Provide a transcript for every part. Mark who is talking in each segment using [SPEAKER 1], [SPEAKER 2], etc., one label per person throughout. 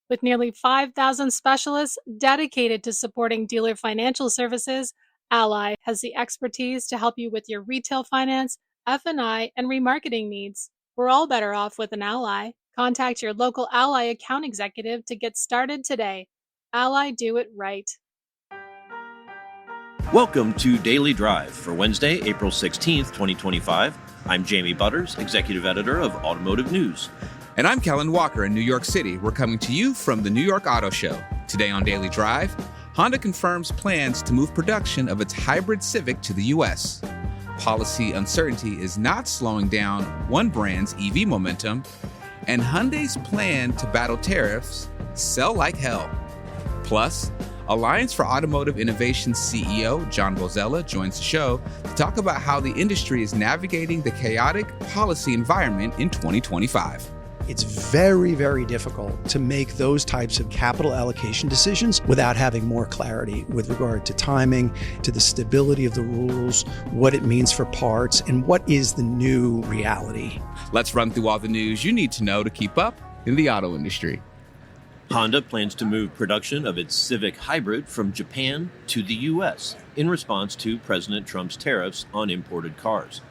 [SPEAKER 1] With nearly 5,000 specialists dedicated to supporting dealer financial services, Ally has the expertise to help you with your retail finance, F&I, and remarketing needs. We're all better off with an Ally. Contact your local Ally account executive to get started today. Ally, do it right.
[SPEAKER 2] Welcome to Daily Drive for Wednesday, April 16th, 2025. I'm Jamie Butters, Executive Editor of Automotive News.
[SPEAKER 3] And I'm Kellen Walker in New York City. We're coming to you from the New York Auto Show. Today on Daily Drive, Honda confirms plans to move production of its hybrid Civic to the U.S. Policy uncertainty is not slowing down one brand's EV momentum, and Hyundai's plan to battle tariffs sell like hell. Plus, Alliance for Automotive Innovation CEO John Bozzella joins the show to talk about how the industry is navigating the chaotic policy environment in 2025.
[SPEAKER 4] It's very, very difficult to make those types of capital allocation decisions without having more clarity with regard to timing, to the stability of the rules, what it means for parts, and what is the new reality.
[SPEAKER 3] Let's run through all the news you need to know to keep up in the auto industry.
[SPEAKER 2] Honda plans to move production of its Civic Hybrid from Japan to the U.S. in response to President Trump's tariffs on imported cars.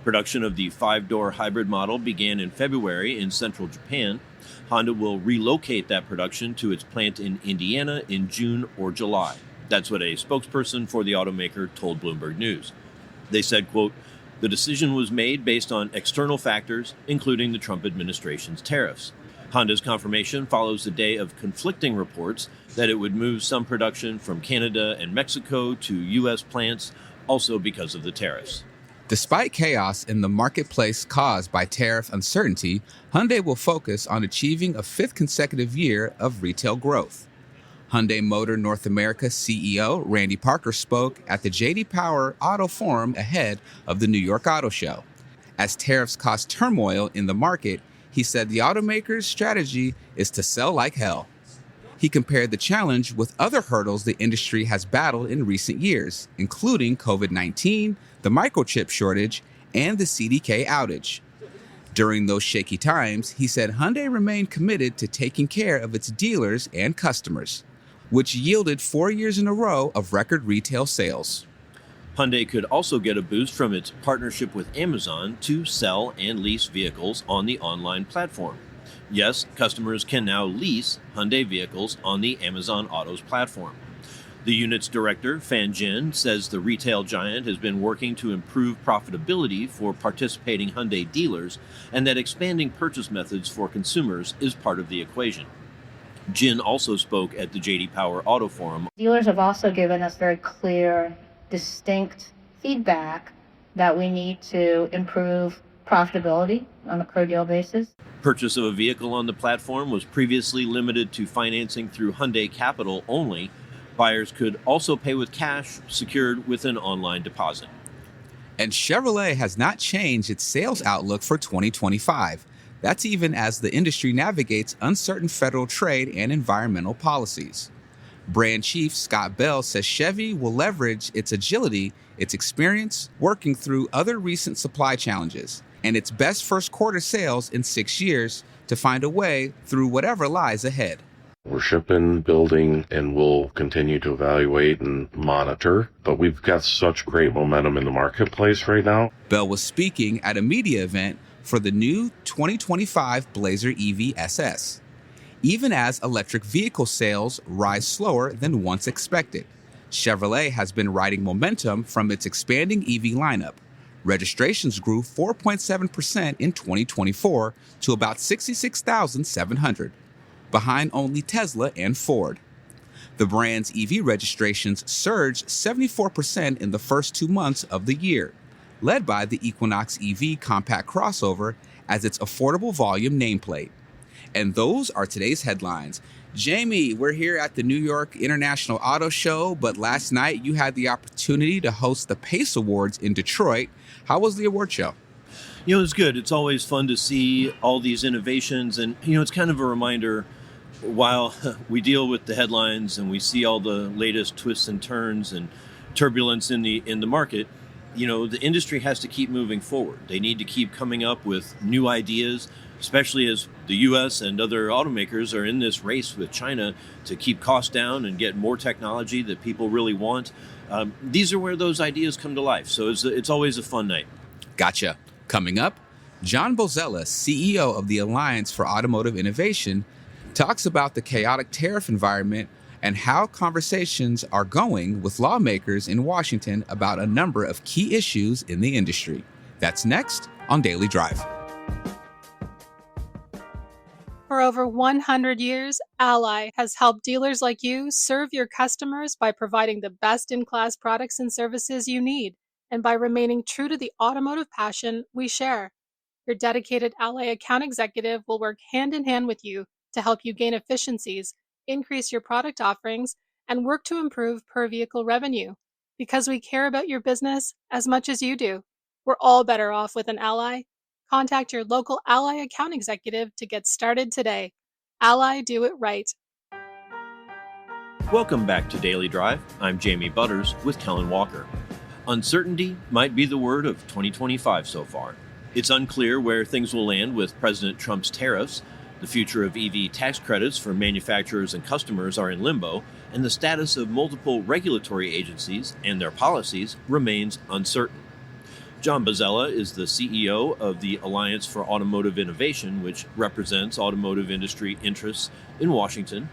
[SPEAKER 2] Production of the five-door hybrid model began in February in central Japan. Honda will relocate that production to its plant in Indiana in June or July. That's what a spokesperson for the automaker told Bloomberg News. They said, quote, "The decision was made based on external factors, including the Trump administration's tariffs." Honda's confirmation follows a day of conflicting reports that it would move some production from Canada and Mexico to U.S. plants, also because of the tariffs.
[SPEAKER 3] Despite chaos in the marketplace caused by tariff uncertainty, Hyundai will focus on achieving a fifth consecutive year of retail growth. Hyundai Motor North America CEO Randy Parker spoke at the J.D. Power Auto Forum ahead of the New York Auto Show. As tariffs cause turmoil in the market, he said the automaker's strategy is to sell like hell. He compared the challenge with other hurdles the industry has battled in recent years, including COVID-19, the microchip shortage, and the CDK outage. During those shaky times, he said Hyundai remained committed to taking care of its dealers and customers, which yielded 4 years in a row of record retail sales.
[SPEAKER 2] Hyundai could also get a boost from its partnership with Amazon to sell and lease vehicles on the online platform. Yes, customers can now lease Hyundai vehicles on the Amazon Autos platform. The unit's director, Fan Jin, says the retail giant has been working to improve profitability for participating Hyundai dealers and that expanding purchase methods for consumers is part of the equation. Jin also spoke at the J.D. Power Auto Forum.
[SPEAKER 5] Dealers have also given us very clear, distinct feedback that we need to improve profitability on a per deal basis.
[SPEAKER 2] Purchase of a vehicle on the platform was previously limited to financing through Hyundai Capital only. Buyers could also pay with cash secured with an online deposit.
[SPEAKER 3] And Chevrolet has not changed its sales outlook for 2025. That's even as the industry navigates uncertain federal trade and environmental policies. Brand chief Scott Bell says Chevy will leverage its agility, its experience working through other recent supply challenges, and its best first quarter sales in 6 years to find a way through whatever lies ahead.
[SPEAKER 6] We're shipping, building, and we'll continue to evaluate and monitor, but we've got such great momentum in the marketplace right now.
[SPEAKER 3] Bell was speaking at a media event for the new 2025 Blazer EV SS. Even as electric vehicle sales rise slower than once expected, Chevrolet has been riding momentum from its expanding EV lineup. Registrations grew 4.7% in 2024 to about 66,700, behind only Tesla and Ford. The brand's EV registrations surged 74% in the first 2 months of the year, led by the Equinox EV compact crossover as its affordable volume nameplate. And those are today's headlines. Jamie, we're here at the New York International Auto Show, but last night you had the opportunity to host the PACE Awards in Detroit. How was the award show?
[SPEAKER 2] It was good. It's always fun to see all these innovations. And, it's kind of a reminder, while we deal with the headlines and we see all the latest twists and turns and turbulence in the market, the industry has to keep moving forward. They need to keep coming up with new ideas, especially as the U.S. and other automakers are in this race with China to keep costs down and get more technology that people really want. These are where those ideas come to life. So it's always a fun night.
[SPEAKER 3] Gotcha. Coming up, John Bozzella, CEO of the Alliance for Automotive Innovation, talks about the chaotic tariff environment and how conversations are going with lawmakers in Washington about a number of key issues in the industry. That's next on Daily Drive.
[SPEAKER 1] For over 100 years, Ally has helped dealers like you serve your customers by providing the best-in-class products and services you need, and by remaining true to the automotive passion we share. Your dedicated Ally account executive will work hand in hand with you to help you gain efficiencies, increase your product offerings, and work to improve per-vehicle revenue. Because we care about your business as much as you do. We're all better off with an Ally. Contact your local Ally account executive to get started today. Ally, do it right.
[SPEAKER 2] Welcome back to Daily Drive. I'm Jamie Butters with Kellen Walker. Uncertainty might be the word of 2025 so far. It's unclear where things will land with President Trump's tariffs. The future of EV tax credits for manufacturers and customers are in limbo, and the status of multiple regulatory agencies and their policies remains uncertain. John Bozzella is the CEO of the Alliance for Automotive Innovation, which represents automotive industry interests in Washington.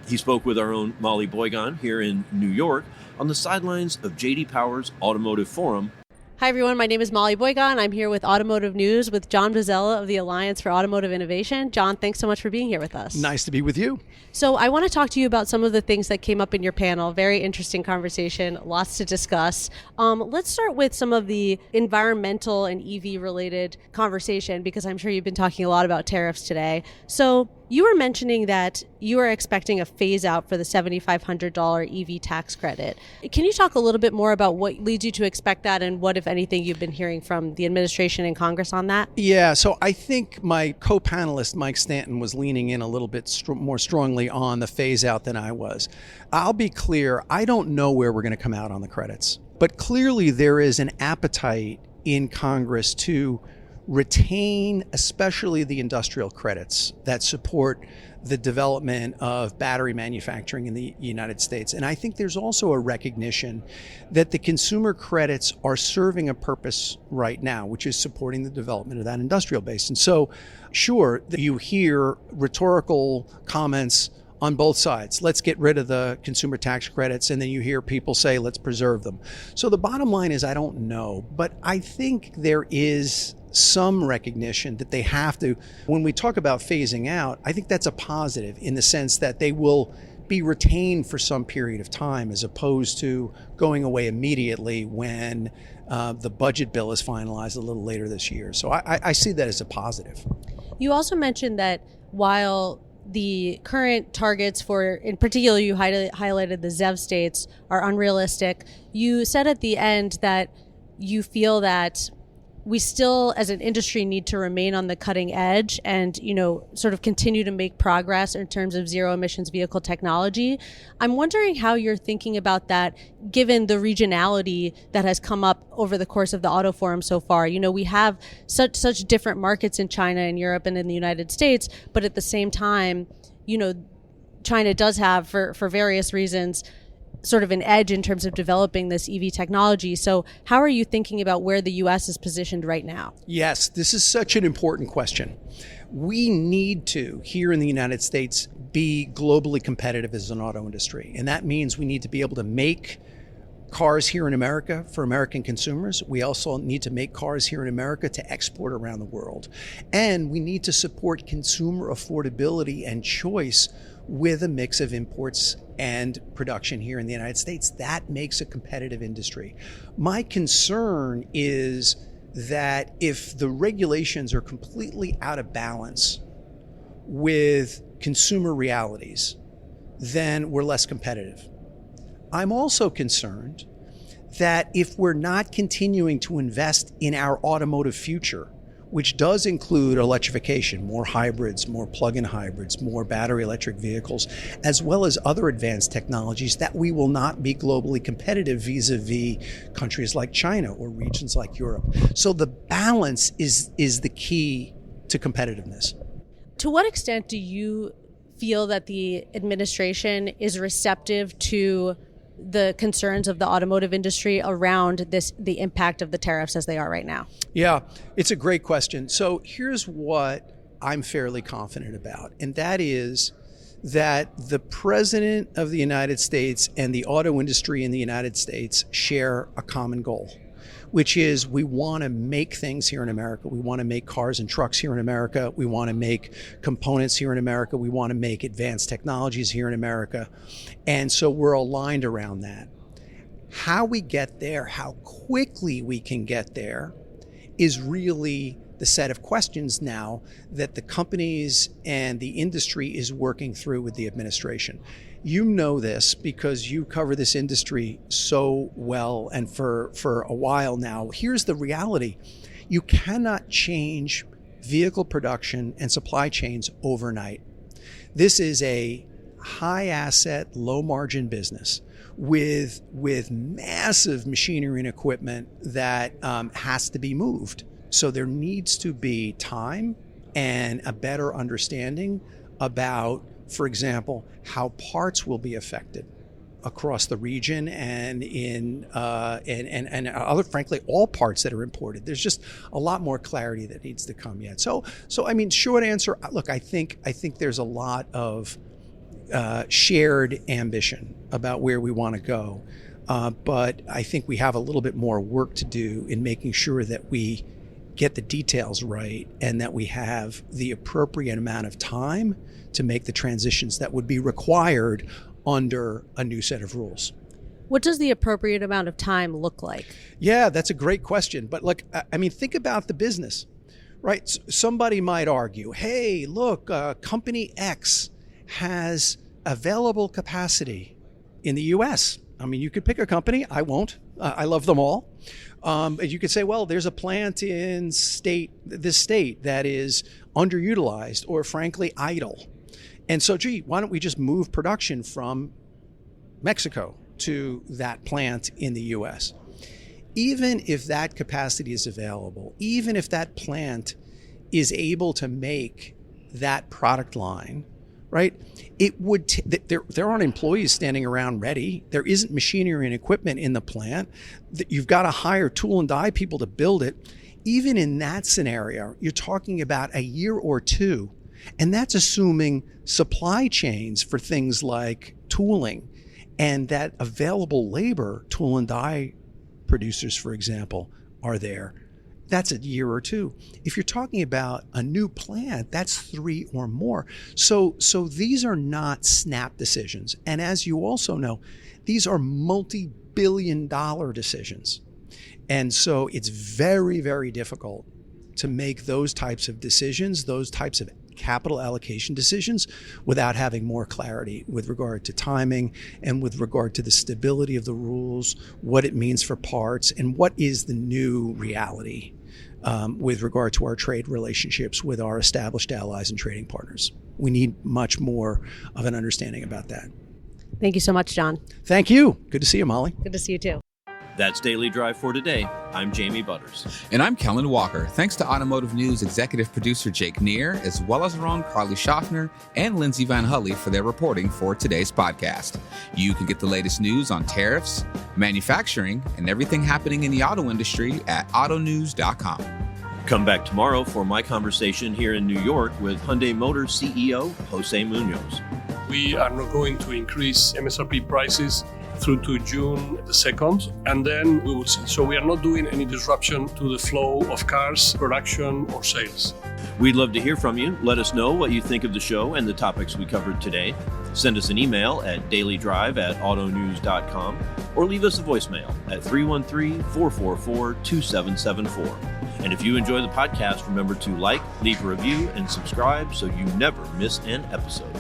[SPEAKER 2] He spoke with our own Molly Boygan here in New York on the sidelines of J.D. Power's Automotive Forum.
[SPEAKER 7] Hi, everyone. My name is Molly Boygan. I'm here with Automotive News with John Bozzella of the Alliance for Automotive Innovation. John, thanks so much for being here with us.
[SPEAKER 4] Nice to be with you.
[SPEAKER 7] So I want to talk to you about some of the things that came up in your panel. Very interesting conversation, lots to discuss. Let's start with some of the environmental and EV-related conversation, because I'm sure you've been talking a lot about tariffs today. So you were mentioning that you are expecting a phase out for the $7,500 EV tax credit. Can you talk a little bit more about what leads you to expect that, and what, if anything, you've been hearing from the administration and Congress on that?
[SPEAKER 4] Yeah, so I think my co-panelist, Mike Stanton, was leaning in a little bit more strongly on the phase out than I was. I'll be clear, I don't know where we're going to come out on the credits, but clearly there is an appetite in Congress to retain especially the industrial credits that support the development of battery manufacturing in the United States. And I think there's also a recognition that the consumer credits are serving a purpose right now, which is supporting the development of that industrial base. And so, sure, you hear rhetorical comments on both sides. Let's get rid of the consumer tax credits. And then you hear people say, let's preserve them. So the bottom line is, I don't know, but I think there is some recognition that they have to. When we talk about phasing out, I think that's a positive in the sense that they will be retained for some period of time, as opposed to going away immediately when the budget bill is finalized a little later this year. So I see that as a positive.
[SPEAKER 7] You also mentioned that while the current targets for, in particular, you highlighted the ZEV states are unrealistic, you said at the end that you feel that we still, as an industry, need to remain on the cutting edge and, sort of continue to make progress in terms of zero emissions vehicle technology. I'm wondering how you're thinking about that, given the regionality that has come up over the course of the Auto Forum so far. We have such different markets in China and Europe and in the United States, but at the same time, China does have, for various reasons, sort of an edge in terms of developing this EV technology. So how are you thinking about where the U.S. is positioned right now?
[SPEAKER 4] Yes, this is such an important question. We need to, here in the United States, be globally competitive as an auto industry. And that means we need to be able to make cars here in America for American consumers. We also need to make cars here in America to export around the world. And we need to support consumer affordability and choice with a mix of imports and production here in the United States. That makes a competitive industry. My concern is that if the regulations are completely out of balance with consumer realities, then we're less competitive. I'm also concerned that if we're not continuing to invest in our automotive future, which does include electrification, more hybrids, more plug-in hybrids, more battery electric vehicles, as well as other advanced technologies, that we will not be globally competitive vis-a-vis countries like China or regions like Europe. So the balance is the key to competitiveness.
[SPEAKER 7] To what extent do you feel that the administration is receptive to the concerns of the automotive industry around the impact of the tariffs as they are right now?
[SPEAKER 4] Yeah, it's a great question. So here's what I'm fairly confident about, and that is that the President of the United States and the auto industry in the United States share a common goal, which is we want to make things here in America. We want to make cars and trucks here in America. We want to make components here in America. We want to make advanced technologies here in America. And so we're aligned around that. How we get there, how quickly we can get there, is really the set of questions now that the companies and the industry is working through with the administration. You know this because you cover this industry so well and for a while now. Here's the reality. You cannot change vehicle production and supply chains overnight. This is a high asset, low margin business with massive machinery and equipment that has to be moved. So there needs to be time and a better understanding about, for example, how parts will be affected across the region and in and other, frankly, all parts that are imported. There's just a lot more clarity that needs to come yet. So I mean, short answer. Look, I think there's a lot of shared ambition about where we want to go, but I think we have a little bit more work to do in making sure that we get the details right and that we have the appropriate amount of time to make the transitions that would be required under a new set of rules.
[SPEAKER 7] What does the appropriate amount of time look like?
[SPEAKER 4] Yeah, that's a great question. But look, I mean, think about the business, right? Somebody might argue, hey, look, company X has available capacity in the US. I mean, you could pick a company. I won't. I love them all. You could say, well, there's a plant in this state that is underutilized or frankly idle. And so, gee, why don't we just move production from Mexico to that plant in the US? Even if that capacity is available, even if that plant is able to make that product line, right? It would there aren't employees standing around ready. There isn't machinery and equipment in the plant. You've got to hire tool and die people to build it. Even in that scenario, you're talking about a year or two, and that's assuming supply chains for things like tooling and that available labor, tool and die producers, for example, are there. That's a year or two. If you're talking about a new plant, that's 3 or more. So these are not snap decisions. And as you also know, these are multi-billion-dollar decisions. And so it's very, very difficult to make those types of decisions, those types of capital allocation decisions, without having more clarity with regard to timing and with regard to the stability of the rules, what it means for parts, and what is the new reality with regard to our trade relationships with our established allies and trading partners. We need much more of an understanding about that.
[SPEAKER 7] Thank you so much, John.
[SPEAKER 4] Thank you. Good to see you, Molly.
[SPEAKER 7] Good to see you too.
[SPEAKER 2] That's Daily Drive for today. I'm Jamie Butters.
[SPEAKER 3] And I'm Kellen Walker. Thanks to Automotive News executive producer Jake Neer, as well as our own Carly Schaffner and Lindsay Van Hully for their reporting for today's podcast. You can get the latest news on tariffs, manufacturing, and everything happening in the auto industry at autonews.com.
[SPEAKER 2] Come back tomorrow for my conversation here in New York with Hyundai Motors CEO Jose Munoz.
[SPEAKER 8] We are not going to increase MSRP prices through to June the 2nd, and then we will see. So we are not doing any disruption to the flow of cars, production, or sales.
[SPEAKER 2] We'd love to hear from you. Let us know what you think of the show and the topics we covered today. Send us an email at dailydrive@autonews.com or leave us a voicemail at 313-444-2774. And if you enjoy the podcast, remember to like, leave a review, and subscribe so you never miss an episode.